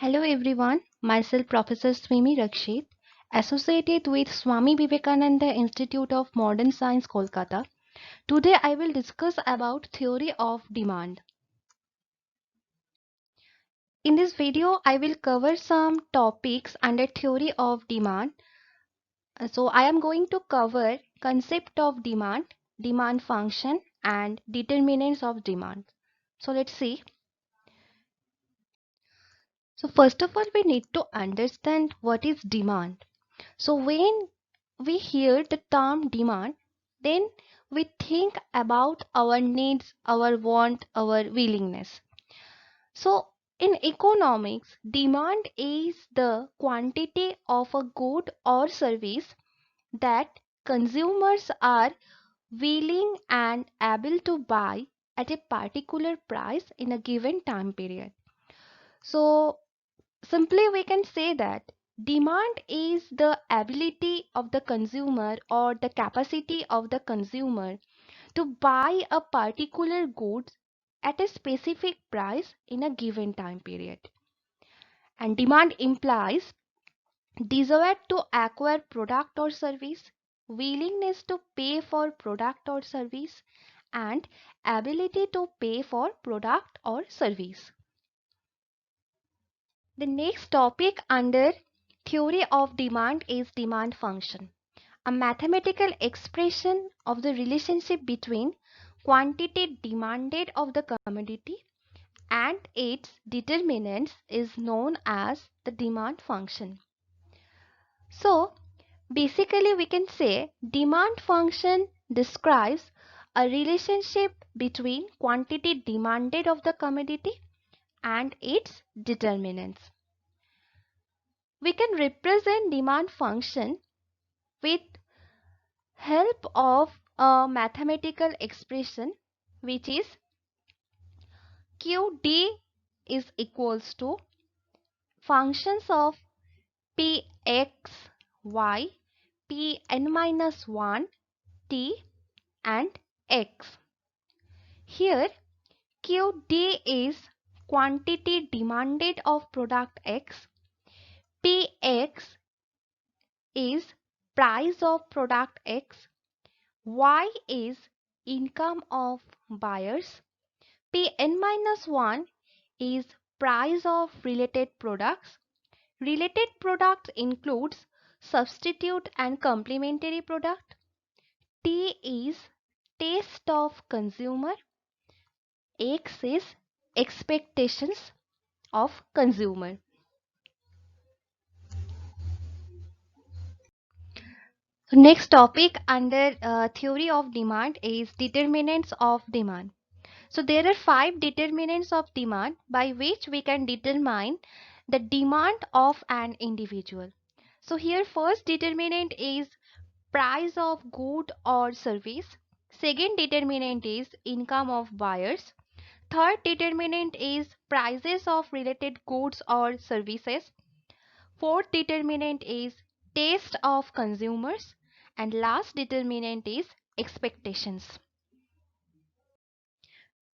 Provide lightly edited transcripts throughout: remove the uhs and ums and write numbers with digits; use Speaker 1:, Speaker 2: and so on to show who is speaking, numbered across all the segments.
Speaker 1: Hello everyone, myself Professor Swami Rakshit, associated with Swami Vivekananda Institute of Modern Science, Kolkata. Today I will discuss about theory of demand. In this video, I will cover some topics under theory of demand. So I am going to cover concept of demand, demand function, and determinants of demand. So let's see. So first of all, we need to understand what is demand. So when we hear the term demand, then we think about our needs, our want, our willingness. So in economics, demand is the quantity of a good or service that consumers are willing and able to buy at a particular price in a given time period. So simply, we can say that demand is the ability of the consumer or the capacity of the consumer to buy a particular goods at a specific price in a given time period. And demand implies desire to acquire product or service, willingness to pay for product or service, and ability to pay for product or service. The next topic under theory of demand is demand function, a mathematical expression of the relationship between quantity demanded of the commodity and its determinants is known as the demand function. So basically we can say demand function describes a relationship between quantity demanded of the commodity and its determinants. We can represent demand function with help of a mathematical expression which is QD is equals to functions of Px, y, Pn minus 1, t and x. Here QD is quantity demanded of product x, Px is price of product x, y is income of buyers, Pn minus 1 is price of related products. Related products includes substitute and complementary product. T is taste of consumer. X is expectations of consumer. Next topic under theory of demand is determinants of demand. So there are 5 determinants of demand by which we can determine the demand of an individual. So here first determinant is price of good or service. Second determinant is income of buyers. Third determinant is prices of related goods or services. Fourth determinant is taste of consumers. And last determinant is expectations.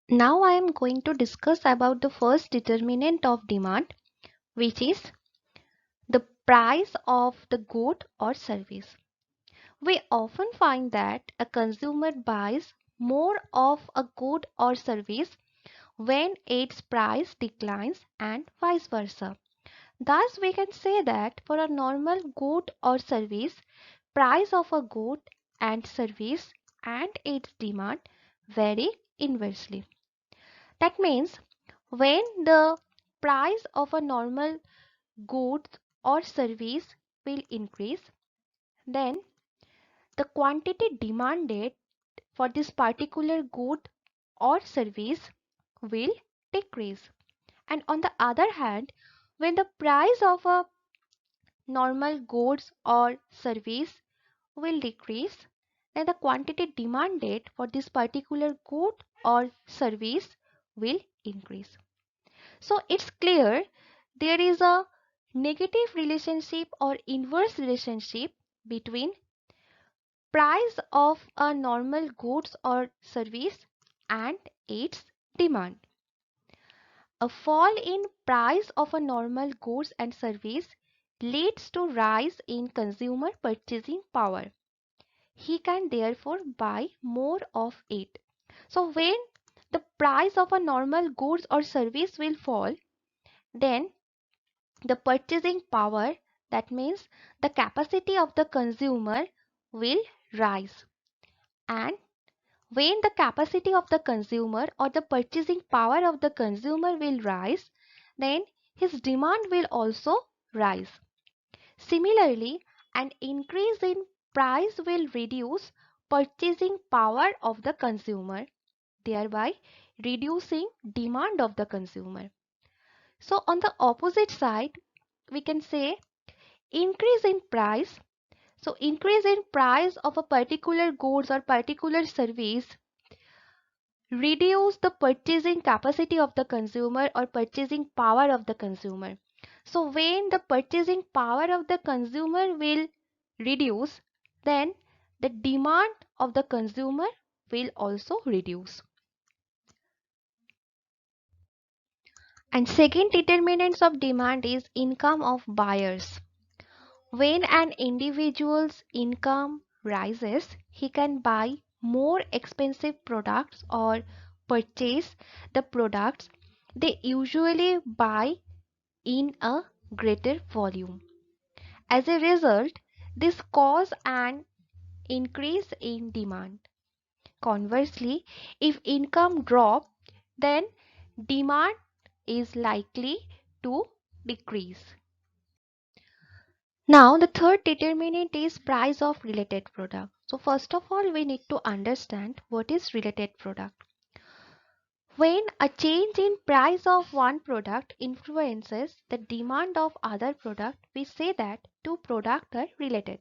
Speaker 1: Now I am going to discuss about the first determinant of demand, which is the price of the good or service. We often find that a consumer buys more of a good or service when its price declines and vice versa. Thus, we can say that for a normal good or service, price of a good and service and its demand vary inversely. That means when the price of a normal good or service will increase, then the quantity demanded for this particular good or service will decrease. And on the other hand, when the price of a normal goods or service will decrease, then the quantity demanded for this particular good or service will increase. So it's clear there is a negative relationship or inverse relationship between price of a normal goods or service and its demand. A fall in price of a normal goods and service leads to rise in consumer purchasing power. He can therefore buy more of it. So when the price of a normal goods or service will fall, then the purchasing power, that means the capacity of the consumer, will rise. And when the capacity of the consumer or the purchasing power of the consumer will rise, then his demand will also rise. Similarly, an increase in price will reduce purchasing power of the consumer, thereby reducing demand of the consumer. So on the opposite side, we can say increase in price. So increase in price of a particular goods or particular service reduce the purchasing capacity of the consumer or purchasing power of the consumer. So when the purchasing power of the consumer will reduce, then the demand of the consumer will also reduce. And second determinants of demand is income of buyers. When an individual's income rises, he can buy more expensive products or purchase the products they usually buy in a greater volume. As a result, this causes an increase in demand. Conversely, if income drops, then demand is likely to decrease. Now, the third determinant is price of related product. So first of all, we need to understand what is related product. When a change in price of one product influences the demand of other product, we say that two products are related.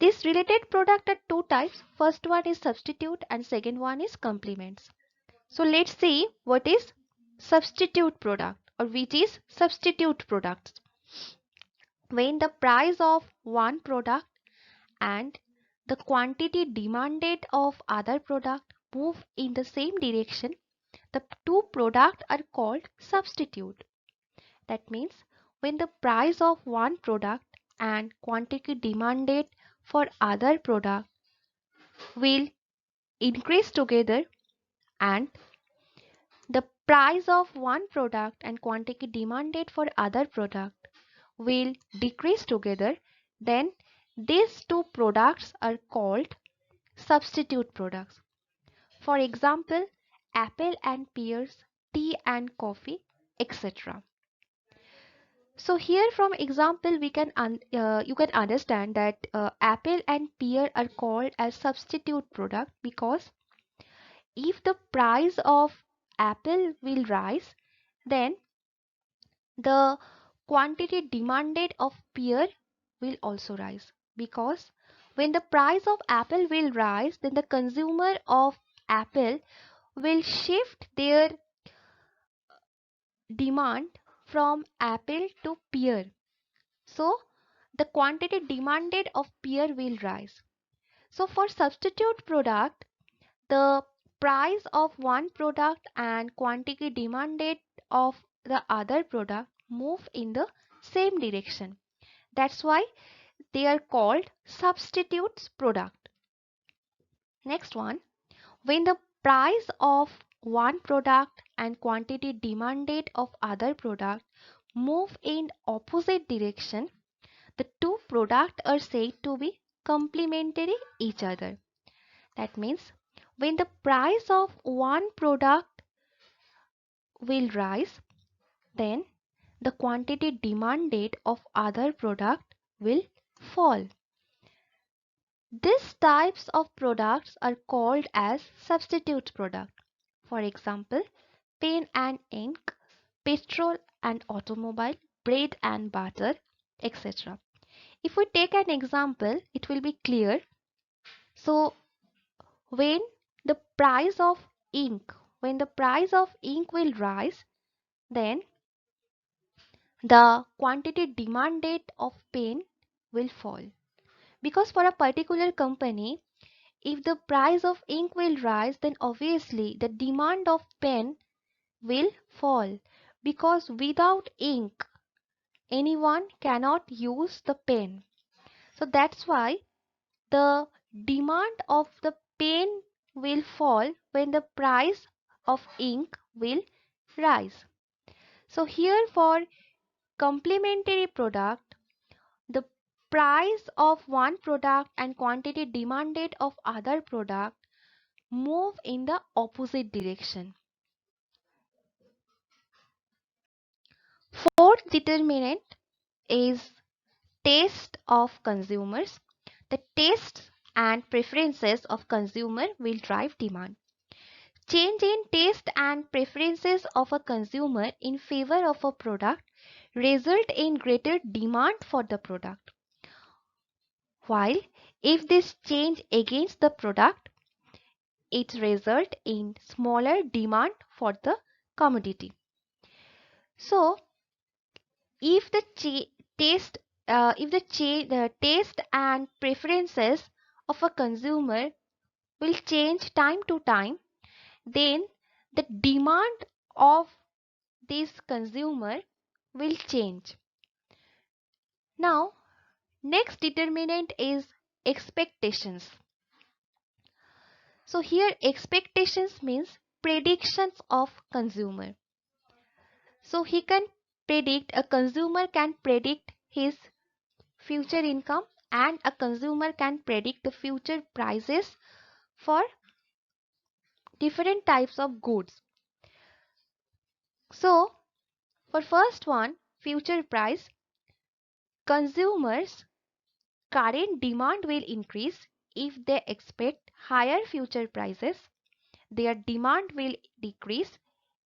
Speaker 1: These related product are two types. First one is substitute and second one is complements. So let's see what is substitute product or which is substitute products. When the price of one product and the quantity demanded of other product move in the same direction, the two products are called substitute. That means when the price of one product and quantity demanded for other product will increase together and the price of one product and quantity demanded for other product will decrease together, then these two products are called substitute products. For example, apple and pears, tea and coffee, etc. So here from example we can you can understand that apple and pear are called as substitute product because if the price of apple will rise, then the quantity demanded of pear will also rise, because when the price of apple will rise, then the consumer of apple will shift their demand from apple to pear. So the quantity demanded of pear will rise. So for substitute product, the price of one product and quantity demanded of the other product move in the same direction. That's why they are called substitutes product. Next one, when the price of one product and quantity demanded of other product move in opposite direction, the two products are said to be complementary each other. That means when the price of one product will rise, then the quantity demanded of other product will fall. These types of products are called as substitute product. For example, pen and ink, petrol and automobile, bread and butter, etc. If we take an example, it will be clear. So when the price of ink, when the price of ink will rise, then the quantity demanded of pen will fall. Because for a particular company, if the price of ink will rise, then obviously the demand of pen will fall because without ink, anyone cannot use the pen. So that's why the demand of the pen will fall when the price of ink will rise. So here for complementary product, the price of one product and quantity demanded of other product move in the opposite direction. Fourth determinant is taste of consumers. The tastes and preferences of consumer will drive demand. Change in taste and preferences of a consumer in favor of a product result in greater demand for the product. While if this change against the product, it result in smaller demand for the commodity. So if the taste the taste and preferences of a consumer will change time to time, then the demand of this consumer will change. Now, next determinant is expectations. So here expectations means predictions of consumer. So a consumer can predict his future income and a consumer can predict the future prices for different types of goods. So for first one, future price, consumers current demand will increase if they expect higher future prices. Their demand will decrease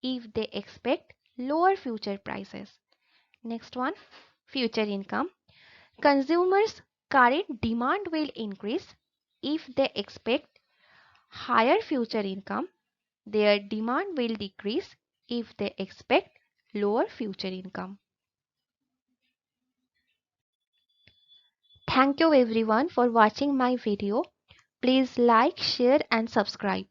Speaker 1: if they expect lower future prices. Next one, future income. Consumers' current demand will increase if they expect higher future income. Their demand will decrease if they expect lower future income. Thank you everyone for watching my video. Please like, share and subscribe.